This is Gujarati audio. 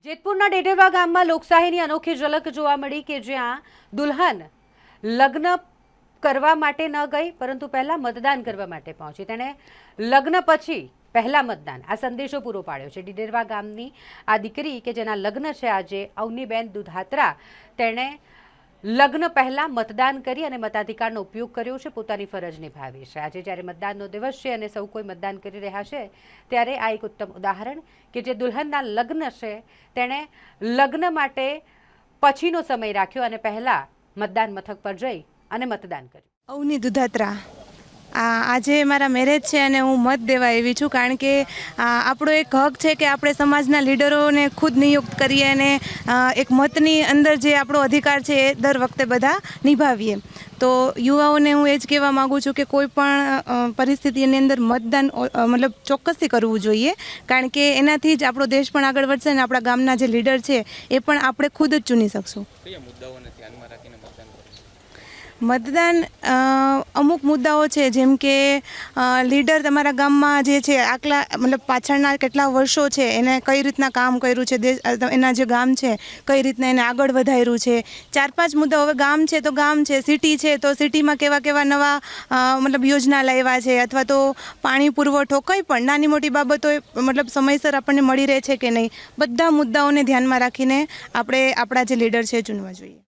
જેતપુરના ડેડેવા ગામમાં લોકશાહીની અનોખી ઝલક જોવા મળી કે જ્યાં દુલ્હન લગ્ન કરવા માટે ન ગઈ પરંતુ પહેલા મતદાન કરવા માટે પહોંચી। તેણે લગ્ન પછી પહેલા મતદાન આ સંદેશો પૂરો પાડ્યો છે। ડેડેવા ગામની આ દીકરી કે જેના લગ્ન છે આજે અવનીબેન દુધાત્રા તેણે લગ્ન પહેલા મતદાન કરી અને મતાધિકારનો ઉપયોગ કર્યો છે, પોતાની ફરજ નિભાવી છે। આજે જ્યારે મતદાનનો દિવસ છે અને સૌ કોઈ મતદાન કરી રહ્યા છે ત્યારે આ એક ઉત્તમ ઉદાહરણ કે જે દુલ્હનના લગ્ન છે તેણે લગ્ન માટે પછીનો સમય રાખ્યો અને પહેલા મતદાન મથક પર જઈ અને મતદાન કર્યું। અવની દુધાત્રા આજે મારા મેરેજ છે અને હું મત દેવા આવી છું, કારણ કે આપણો એક હક છે કે આપણે સમાજના લીડરોને ખુદ નિયુક્ત કરીએ અને એક મતની અંદર જે આપણો અધિકાર છે એ દર વખતે બધા નિભાવીએ। તો યુવાઓને હું એ જ કહેવા માગું છું કે કોઈ પણ પરિસ્થિતિની અંદર મતદાન મતલબ ચોક્કસથી કરવું જોઈએ, કારણ કે એનાથી જ આપણો દેશ પણ આગળ વધશે અને આપણા ગામના જે લીડર છે એ પણ આપણે ખુદ જ ચૂની શકશું। કયા મુદ્દાઓને ધ્યાનમાં રાખીને મતદાન કરવું? મતદાન અમુક મુદ્દાઓ છે, જેમ કે લીડર તમારા ગામમાં જે છે આટલા મતલબ પાછળના કેટલા વર્ષો છે એને કઈ રીતના કામ કર્યું છે, એના જે ગામ છે કઈ રીતના એને આગળ વધાર્યું છે। 4-5 મુદ્દાઓ, હવે ગામ છે તો ગામ છે, સિટી છે તો સિટીમાં કેવા કેવા નવા મતલબ યોજના લાવ્યા છે, અથવા તો પાણી પુરવઠો, કંઈ પણ નાની મોટી બાબતો મતલબ સમયસર આપણને મળી રહે છે કે નહીં, બધા મુદ્દાઓને ધ્યાનમાં રાખીને આપણે આપણા જે લીડર છે ચૂનવા જોઈએ।